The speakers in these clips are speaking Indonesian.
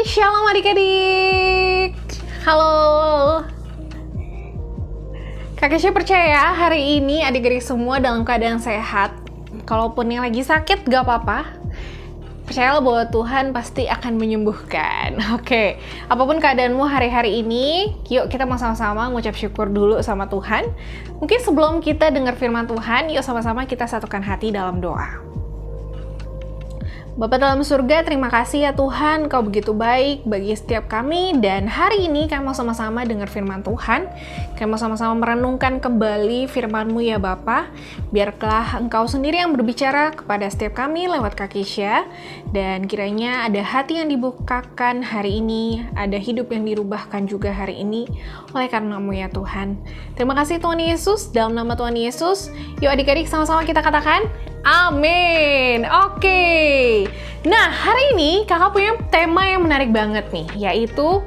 Shalom adik-adik. Halo. Kak Kesha percaya hari ini adik-adik semua dalam keadaan sehat. Kalaupun yang lagi sakit gak apa-apa. Percayalah bahwa Tuhan pasti akan menyembuhkan. Oke, apapun keadaanmu hari-hari ini, yuk kita mau sama-sama mengucap syukur dulu sama Tuhan. Mungkin sebelum kita dengar firman Tuhan, yuk sama-sama kita satukan hati dalam doa. Bapa dalam surga, terima kasih ya Tuhan, Kau begitu baik bagi setiap kami, dan hari ini kami mau sama-sama dengar firman Tuhan. Kami mau sama-sama merenungkan kembali firman-Mu ya Bapa. Biarlah Engkau sendiri yang berbicara kepada setiap kami lewat Kak Kesha, dan kiranya ada hati yang dibukakan hari ini, ada hidup yang dirubahkan juga hari ini oleh karena-Mu ya Tuhan. Terima kasih Tuhan Yesus, dalam nama Tuhan Yesus, yuk adik-adik sama-sama kita katakan, amin. Oke. Nah, hari ini kakak punya tema yang menarik banget nih, yaitu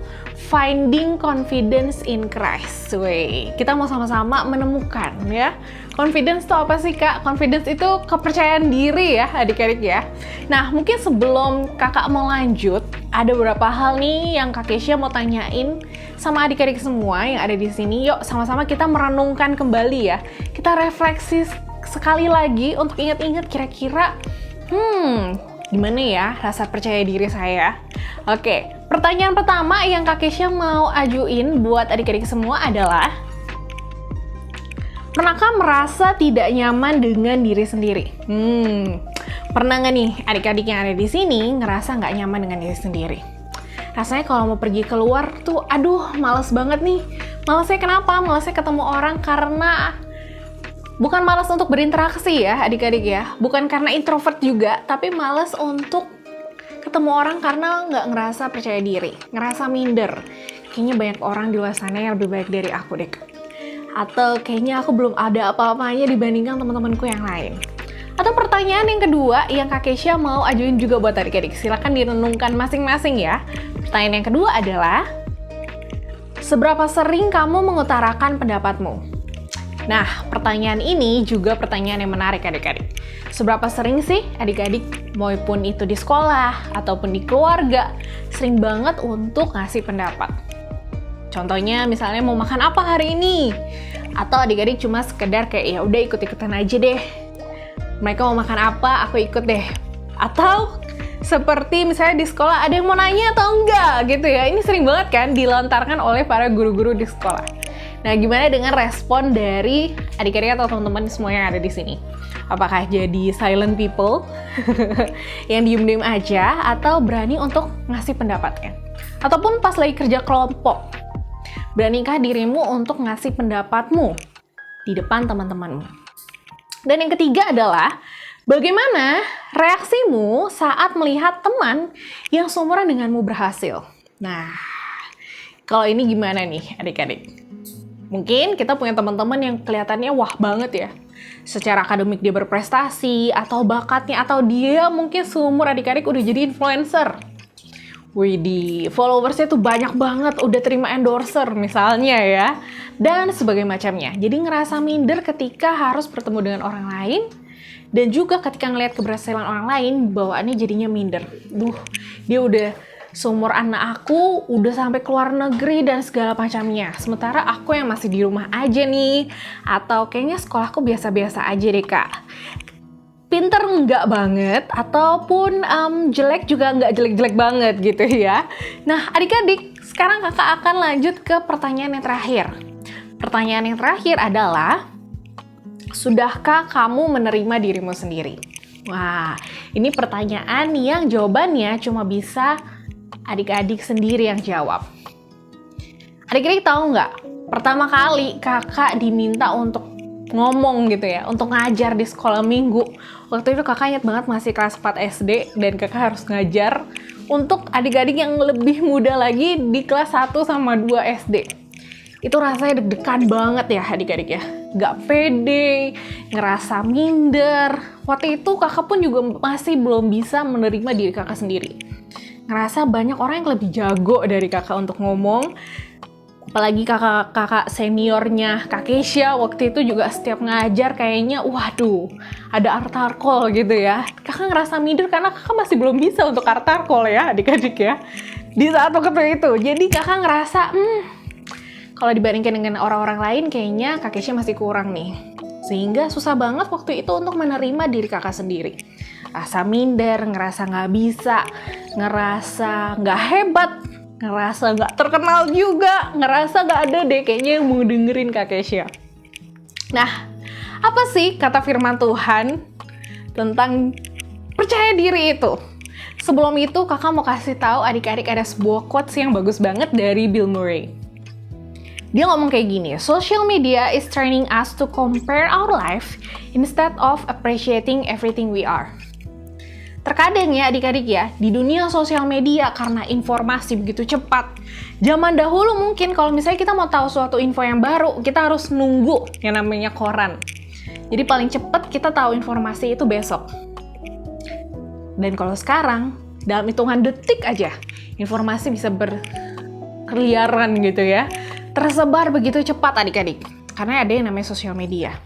Finding Confidence in Christ. Wey, kita mau sama-sama menemukan ya. Confidence itu apa sih Kak? Confidence itu kepercayaan diri ya adik-adik ya. Nah, mungkin sebelum kakak mau lanjut, ada beberapa hal nih yang Kak Kesha mau tanyain sama adik-adik semua yang ada di sini. Yuk sama-sama kita merenungkan kembali ya. Kita refleksi sekali lagi untuk ingat-ingat kira-kira gimana ya rasa percaya diri saya. Oke, pertanyaan pertama yang Kak Kesha mau ajuin buat adik-adik semua adalah, pernahkah merasa tidak nyaman dengan diri sendiri? Pernah nggak nih adik-adik yang ada di sini ngerasa nggak nyaman dengan diri sendiri? Rasanya kalau mau pergi keluar tuh, aduh males banget nih. Malesnya kenapa? Malesnya ketemu orang karena bukan malas untuk berinteraksi ya adik-adik ya, bukan karena introvert juga, tapi malas untuk ketemu orang karena nggak ngerasa percaya diri, ngerasa minder. Kayaknya banyak orang di luar sana yang lebih baik dari aku deh. Atau kayaknya aku belum ada apa-apanya dibandingkan teman-temanku yang lain. Atau pertanyaan yang kedua yang Kak Kesha mau ajuin juga buat adik-adik, silakan direnungkan masing-masing ya. Pertanyaan yang kedua adalah, seberapa sering kamu mengutarakan pendapatmu? Nah, pertanyaan ini juga pertanyaan yang menarik adik-adik. Seberapa sering sih adik-adik, maupun itu di sekolah ataupun di keluarga, sering banget untuk ngasih pendapat? Contohnya misalnya mau makan apa hari ini? Atau adik-adik cuma sekedar kayak ya udah ikut-ikutan aja deh. Mereka mau makan apa, aku ikut deh. Atau seperti misalnya di sekolah ada yang mau nanya atau enggak gitu ya. Ini sering banget kan dilontarkan oleh para guru-guru di sekolah. Nah, gimana dengan respon dari adik-adik atau teman-teman semua yang ada di sini? Apakah jadi silent people yang diem-diem aja atau berani untuk ngasih pendapatnya? Ataupun pas lagi kerja kelompok, beranikah dirimu untuk ngasih pendapatmu di depan teman-temanmu? Dan yang ketiga adalah, bagaimana reaksimu saat melihat teman yang seumuran denganmu berhasil? Nah, kalau ini gimana nih adik-adik? Mungkin kita punya teman-teman yang kelihatannya wah banget ya. Secara akademik dia berprestasi, atau bakatnya, atau dia mungkin seumur adik-adik udah jadi influencer. Widih, followersnya tuh banyak banget, udah terima endorser misalnya ya. Dan sebagainya macamnya. Jadi ngerasa minder ketika harus bertemu dengan orang lain. Dan juga ketika ngelihat keberhasilan orang lain, bawaannya jadinya minder. Dia udah seumur anak aku, udah sampai keluar negeri dan segala macamnya. Sementara aku yang masih di rumah aja nih. Atau kayaknya sekolahku biasa-biasa aja deh Kak. Pinter nggak banget, ataupun jelek juga nggak jelek-jelek banget gitu ya. Nah adik-adik, sekarang kakak akan lanjut ke pertanyaan yang terakhir. Pertanyaan yang terakhir adalah, sudahkah kamu menerima dirimu sendiri? Wah, ini pertanyaan yang jawabannya cuma bisa adik-adik sendiri yang jawab. Adik-adik tahu nggak? Pertama kali kakak diminta untuk ngomong gitu ya, untuk ngajar di sekolah minggu. Waktu itu kakak ingat banget masih kelas 4 SD dan kakak harus ngajar untuk adik-adik yang lebih muda lagi di kelas 1 sama 2 SD. Itu rasanya deg-degan banget ya adik-adik ya. Nggak pede, ngerasa minder. Waktu itu kakak pun juga masih belum bisa menerima diri kakak sendiri. Ngerasa banyak orang yang lebih jago dari kakak untuk ngomong. Apalagi kakak seniornya Kak Kesha waktu itu juga setiap ngajar kayaknya waduh ada artarkol gitu ya. Kakak ngerasa minder karena kakak masih belum bisa untuk artarkol ya adik-adik ya. di saat waktu itu. Jadi kakak ngerasa, kalau dibandingkan dengan orang-orang lain, kayaknya Kak Kesha masih kurang nih. Sehingga susah banget waktu itu untuk menerima diri kakak sendiri. Rasa minder, ngerasa nggak bisa, ngerasa nggak hebat, ngerasa nggak terkenal juga, ngerasa nggak ada deh kayaknya yang mau dengerin Kak Kesha. Nah, apa sih kata firman Tuhan tentang percaya diri itu? Sebelum itu, kakak mau kasih tahu adik-adik ada sebuah quotes yang bagus banget dari Bill Murray. Dia ngomong kayak gini, social media is training us to compare our life instead of appreciating everything we are. Terkadang ya adik-adik ya, di dunia sosial media karena informasi begitu cepat. Zaman dahulu mungkin kalau misalnya kita mau tahu suatu info yang baru, kita harus nunggu yang namanya koran. Jadi paling cepat kita tahu informasi itu besok. Dan kalau sekarang, dalam hitungan detik aja, informasi bisa berkeliaran gitu ya. Tersebar begitu cepat adik-adik. Karena ada yang namanya sosial media.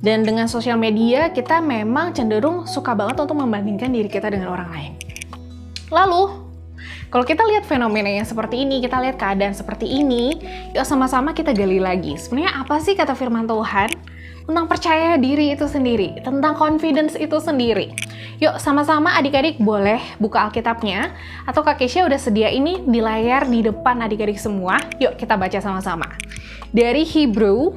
Dan dengan sosial media, kita memang cenderung suka banget untuk membandingkan diri kita dengan orang lain. Lalu, kalau kita lihat fenomena yang seperti ini, kita lihat keadaan seperti ini, yuk sama-sama kita gali lagi. Sebenarnya apa sih kata firman Tuhan tentang percaya diri itu sendiri, tentang confidence itu sendiri? Yuk sama-sama adik-adik boleh buka Alkitabnya, atau Kak Kesha udah sedia ini di layar di depan adik-adik semua. Yuk kita baca sama-sama. Dari Hebrew,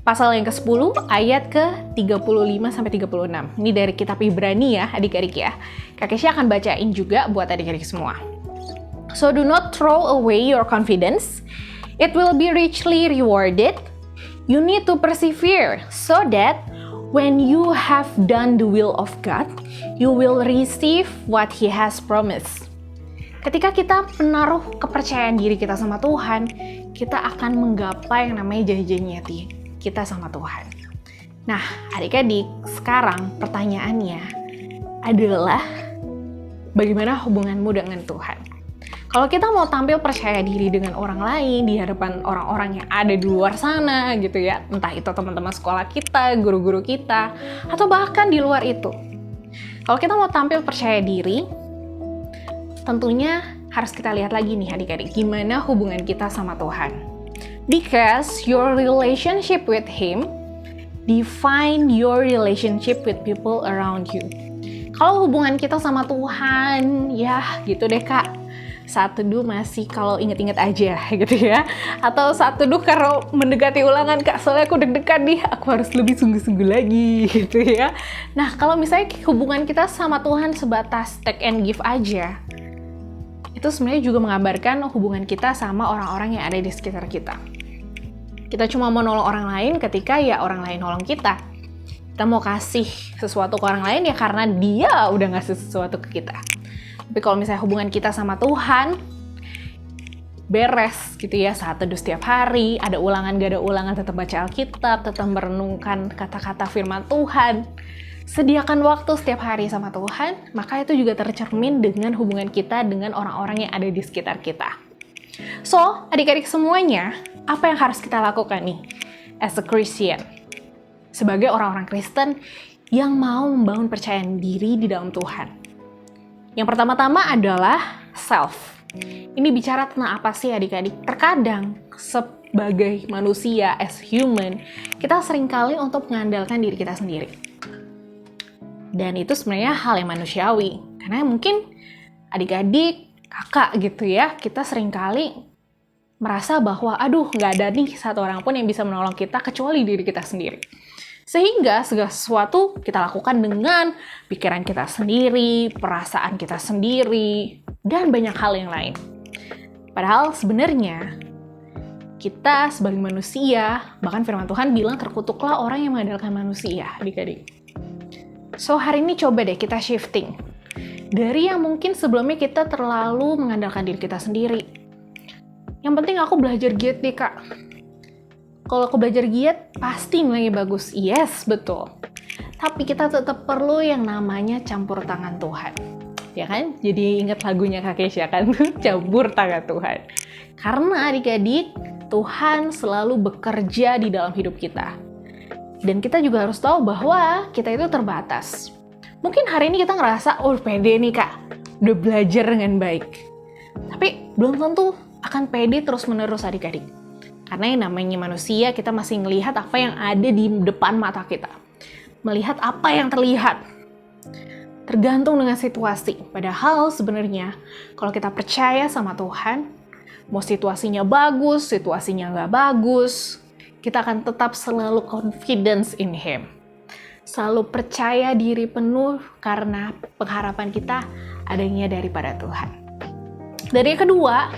pasal yang ke-10, ayat ke-35-36. Ini dari kitab Ibrani ya adik-adik ya. Kak Kesha akan bacain juga buat adik-adik semua. So do not throw away your confidence. It will be richly rewarded. You need to persevere so that when you have done the will of God, you will receive what He has promised. Ketika kita menaruh kepercayaan diri kita sama Tuhan, kita akan menggapai yang namanya janji-janjinya kita sama Tuhan. Nah, adik-adik, sekarang pertanyaannya adalah bagaimana hubunganmu dengan Tuhan? Kalau kita mau tampil percaya diri dengan orang lain di hadapan orang-orang yang ada di luar sana gitu ya, entah itu teman-teman sekolah kita, guru-guru kita, atau bahkan di luar itu. Kalau kita mau tampil percaya diri, tentunya harus kita lihat lagi nih adik-adik, gimana hubungan kita sama Tuhan. Because your relationship with Him define your relationship with people around you. Kalau hubungan kita sama Tuhan, ya gitu deh Kak. Saat teduh masih kalau inget-inget aja gitu ya. Atau saat teduh kalau mendekati ulangan, Kak, soalnya aku deg-degan nih, aku harus lebih sungguh-sungguh lagi gitu ya. Nah, kalau misalnya hubungan kita sama Tuhan sebatas take and give aja, itu sebenarnya juga menggambarkan hubungan kita sama orang-orang yang ada di sekitar kita. Kita cuma mau nolong orang lain ketika ya orang lain nolong kita. Kita mau kasih sesuatu ke orang lain ya karena dia udah ngasih sesuatu ke kita. Tapi kalau misalnya hubungan kita sama Tuhan beres gitu ya, saat teduh setiap hari, ada ulangan gak ada ulangan, tetap baca Alkitab, tetap merenungkan kata-kata firman Tuhan, sediakan waktu setiap hari sama Tuhan, maka itu juga tercermin dengan hubungan kita dengan orang-orang yang ada di sekitar kita. So, adik-adik semuanya, apa yang harus kita lakukan nih as a Christian? Sebagai orang-orang Kristen yang mau membangun percayaan diri di dalam Tuhan. Yang pertama-tama adalah self. Ini bicara tentang apa sih adik-adik? Terkadang sebagai manusia, as human, kita seringkali untuk mengandalkan diri kita sendiri. Dan itu sebenarnya hal yang manusiawi. Karena mungkin adik-adik, kakak gitu ya, kita seringkali merasa bahwa aduh nggak ada nih satu orang pun yang bisa menolong kita kecuali diri kita sendiri. Sehingga segala sesuatu kita lakukan dengan pikiran kita sendiri, perasaan kita sendiri, dan banyak hal yang lain. Padahal sebenarnya kita sebagai manusia, bahkan firman Tuhan bilang terkutuklah orang yang mengandalkan manusia, adik-adik. So hari ini coba deh kita shifting. Dari yang mungkin sebelumnya kita terlalu mengandalkan diri kita sendiri. Yang penting aku belajar giat deh Kak. Kalau aku belajar giat, pasti nilainya bagus. Yes, betul. Tapi kita tetap perlu yang namanya campur tangan Tuhan. Ya kan? Jadi ingat lagunya Kak Kesha kan? Campur tangan Tuhan. Karena adik-adik, Tuhan selalu bekerja di dalam hidup kita. Dan kita juga harus tahu bahwa kita itu terbatas. Mungkin hari ini kita ngerasa, oh pede nih Kak. udah belajar dengan baik. Tapi belum tentu akan pede terus-menerus adik-adik. Karena yang namanya manusia, kita masih ngelihat apa yang ada di depan mata kita. Melihat apa yang terlihat. Tergantung dengan situasi. Padahal sebenarnya, kalau kita percaya sama Tuhan, mau situasinya bagus, situasinya nggak bagus, kita akan tetap selalu confidence in Him. Selalu percaya diri penuh karena pengharapan kita adanya daripada Tuhan. Dan yang kedua,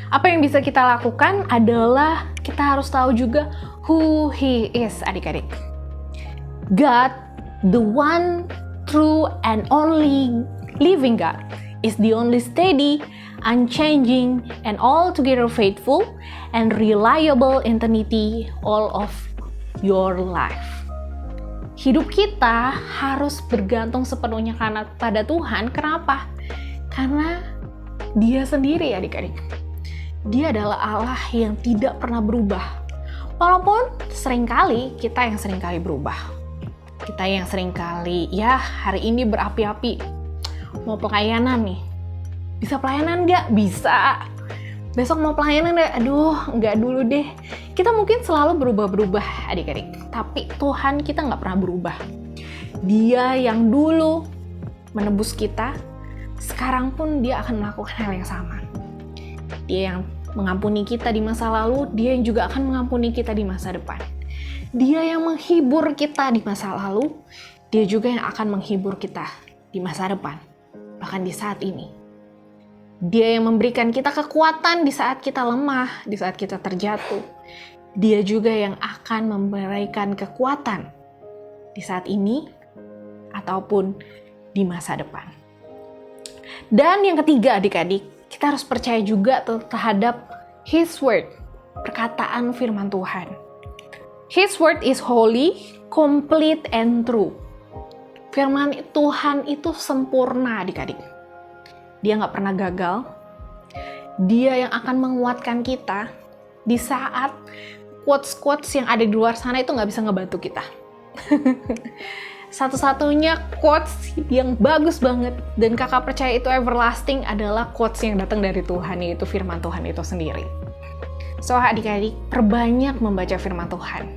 apa yang bisa kita lakukan adalah kita harus tahu juga who He is, adik-adik. God, the one true and only living God, is the only steady, unchanging, and altogether faithful and reliable entity all of your life. Hidup kita harus bergantung sepenuhnya pada Tuhan. Kenapa? Karena Dia sendiri, adik-adik. Dia adalah Allah yang tidak pernah berubah. Walaupun seringkali kita yang seringkali berubah. Kita yang seringkali, ya hari ini berapi-api. Mau pelayanan nih. Bisa pelayanan nggak? Bisa. Besok mau pelayanan nggak? Aduh, nggak dulu deh. Kita mungkin selalu berubah-berubah, adik-adik. Tapi Tuhan kita nggak pernah berubah. Dia yang dulu menebus kita, sekarang pun Dia akan melakukan hal yang sama. Dia yang mengampuni kita di masa lalu, Dia yang juga akan mengampuni kita di masa depan. Dia yang menghibur kita di masa lalu, Dia juga yang akan menghibur kita di masa depan, bahkan di saat ini. Dia yang memberikan kita kekuatan di saat kita lemah, di saat kita terjatuh. Dia juga yang akan memberikan kekuatan di saat ini ataupun di masa depan. Dan yang ketiga, adik-adik, kita harus percaya juga terhadap His Word, perkataan firman Tuhan. His Word is holy, complete, and true. Firman Tuhan itu sempurna, adik-adik. Dia nggak pernah gagal. Dia yang akan menguatkan kita di saat quotes-quotes yang ada di luar sana itu nggak bisa ngebantu kita. Satu-satunya quotes yang bagus banget dan kakak percaya itu everlasting adalah quotes yang datang dari Tuhan, yaitu firman Tuhan itu sendiri. So adik-adik, perbanyak membaca firman Tuhan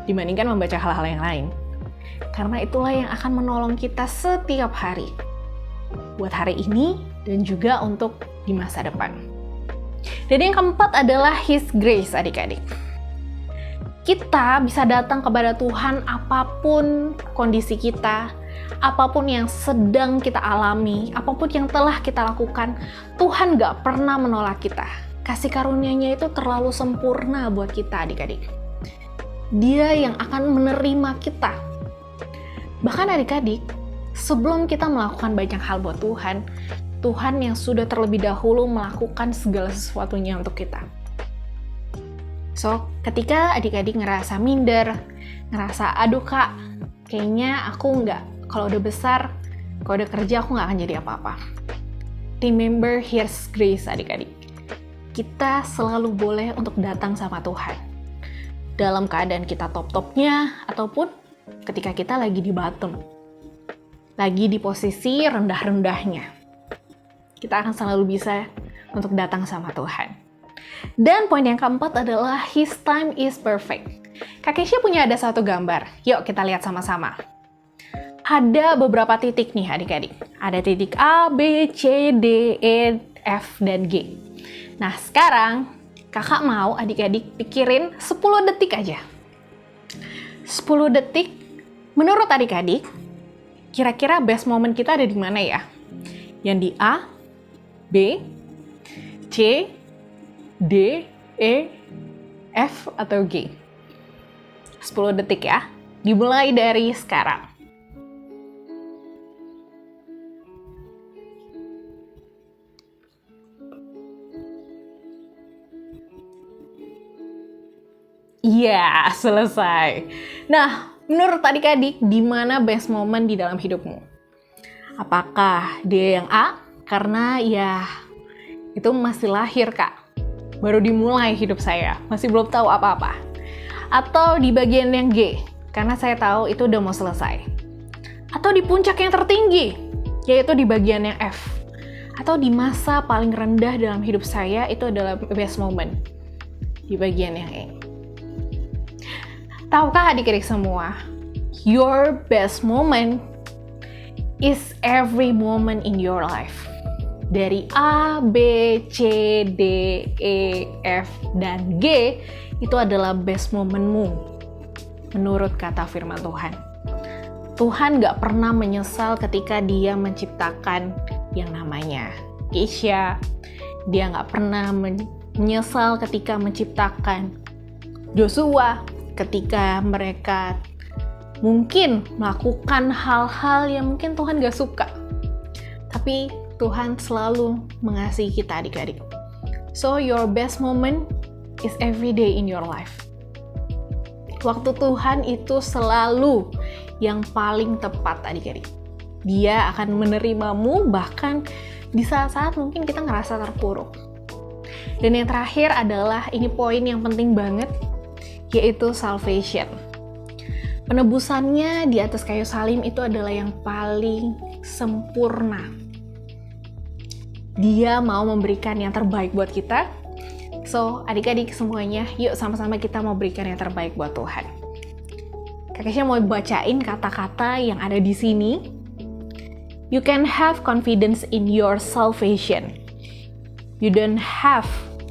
dibandingkan membaca hal-hal yang lain. Karena itulah yang akan menolong kita setiap hari. Buat hari ini dan juga untuk di masa depan. Dan yang keempat adalah His grace, adik-adik. Kita bisa datang kepada Tuhan apapun kondisi kita, apapun yang sedang kita alami, apapun yang telah kita lakukan, Tuhan gak pernah menolak kita. Kasih karunia-Nya itu terlalu sempurna buat kita, adik-adik. Dia yang akan menerima kita. Bahkan adik-adik, sebelum kita melakukan banyak hal buat Tuhan, Tuhan yang sudah terlebih dahulu melakukan segala sesuatunya untuk kita. So, ketika adik-adik ngerasa minder, ngerasa, aduh kak, kayaknya aku kalau udah besar, kalau udah kerja aku nggak akan jadi apa-apa. Remember His grace, adik-adik. Kita selalu boleh untuk datang sama Tuhan. Dalam keadaan kita top-topnya, ataupun ketika kita lagi di bottom. Lagi di posisi rendah-rendahnya. Kita akan selalu bisa untuk datang sama Tuhan. Dan poin yang keempat adalah His time is perfect. Kak Kesha punya ada satu gambar. Yuk kita lihat sama-sama. Ada beberapa titik nih adik-adik. Ada titik A, B, C, D, E, F, dan G. Nah sekarang kakak mau adik-adik pikirin 10 detik aja. 10 detik menurut adik-adik, kira-kira best moment kita ada di mana ya? Yang di A, B, C, D, E, F, atau G? 10 detik ya. Dimulai dari sekarang. Iya, selesai. Nah, menurut adik-adik, di mana best moment di dalam hidupmu? Apakah dia yang A? Karena ya, itu masih lahir, Kak. Baru dimulai hidup saya, masih belum tahu apa-apa. Atau di bagian yang G, karena saya tahu itu udah mau selesai. Atau di puncak yang tertinggi, yaitu di bagian yang F. atau di masa paling rendah dalam hidup saya itu adalah best moment di bagian yang ini. Tahukah adik-adik semua, your best moment is every moment in your life. Dari A, B, C, D, E, F, dan G itu adalah best momentmu menurut kata firman Tuhan. Tuhan gak pernah menyesal ketika dia menciptakan yang namanya Keisha. Dia gak pernah menyesal ketika menciptakan Joshua, ketika mereka mungkin melakukan hal-hal yang mungkin Tuhan gak suka. Tapi Tuhan selalu mengasihi kita adik-adik. So your best moment is every day in your life. Waktu Tuhan itu selalu yang paling tepat adik-adik. Dia akan menerimamu bahkan di saat-saat mungkin kita ngerasa terpuruk. Dan yang terakhir adalah, ini poin yang penting banget, yaitu salvation. Penebusannya di atas kayu salib itu adalah yang paling sempurna. Dia mau memberikan yang terbaik buat kita. So, adik-adik semuanya, yuk sama-sama kita mau berikan yang terbaik buat Tuhan. Kak Keisha mau bacain kata-kata yang ada di sini. You can have confidence in your salvation. You don't have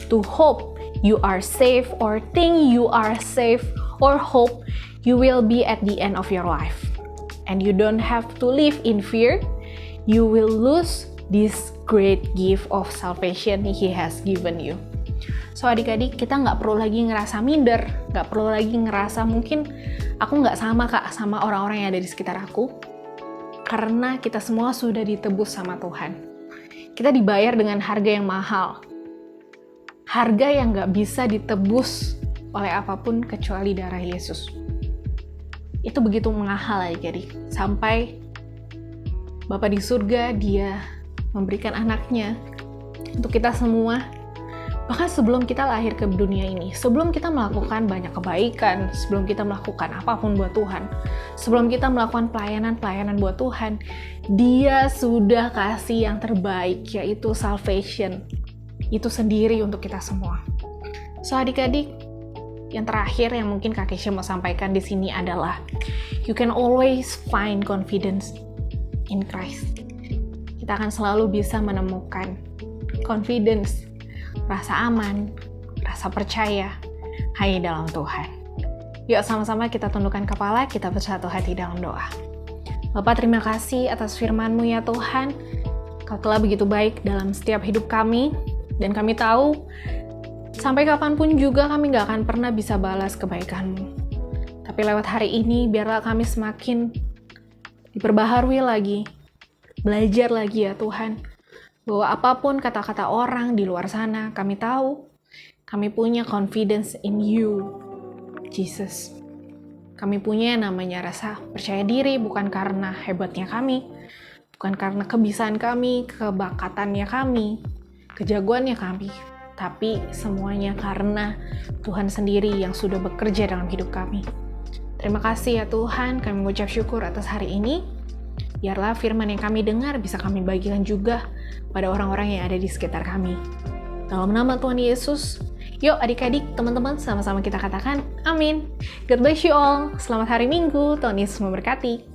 to hope you are safe or think you are safe or hope you will be at the end of your life. And you don't have to live in fear. You will lose this great gift of salvation He has given you. So adik-adik, kita nggak perlu lagi ngerasa minder, nggak perlu lagi ngerasa mungkin aku nggak sama kak sama orang-orang yang ada di sekitar aku, karena kita semua sudah ditebus sama Tuhan. Kita dibayar dengan harga yang mahal, harga yang nggak bisa ditebus oleh apapun kecuali darah Yesus. Itu begitu mahal adik-adik, sampai Bapa di surga Dia memberikan anaknya untuk kita semua. Bahkan sebelum kita lahir ke dunia ini, sebelum kita melakukan banyak kebaikan, sebelum kita melakukan apapun buat Tuhan, sebelum kita melakukan pelayanan-pelayanan buat Tuhan, Dia sudah kasih yang terbaik, yaitu salvation. Itu sendiri untuk kita semua. So adik-adik, yang terakhir yang mungkin Kak Keisha mau sampaikan di sini adalah, you can always find confidence in Christ. Kita akan selalu bisa menemukan confidence, rasa aman, rasa percaya hanya dalam Tuhan. Yuk sama-sama kita tundukkan kepala, kita bersatu hati dalam doa. Bapa, terima kasih atas firman-Mu ya Tuhan. Kau telah begitu baik dalam setiap hidup kami, dan kami tahu sampai kapanpun juga kami gak akan pernah bisa balas kebaikan-Mu. Tapi lewat hari ini, biarlah kami semakin diperbaharui lagi, belajar lagi ya Tuhan, bahwa apapun kata-kata orang di luar sana, kami tahu, kami punya confidence in you, Jesus. Kami punya namanya rasa percaya diri, bukan karena hebatnya kami, bukan karena kebisaan kami, kebakatannya kami, kejagoannya kami, tapi semuanya karena Tuhan sendiri yang sudah bekerja dalam hidup kami. Terima kasih ya Tuhan, kami mengucap syukur atas hari ini. Biarlah firman yang kami dengar bisa kami bagikan juga pada orang-orang yang ada di sekitar kami. Dalam nama Tuhan Yesus, yuk adik-adik, teman-teman, sama-sama kita katakan amin. God bless you all. Selamat hari Minggu, Tuhan Yesus memberkati.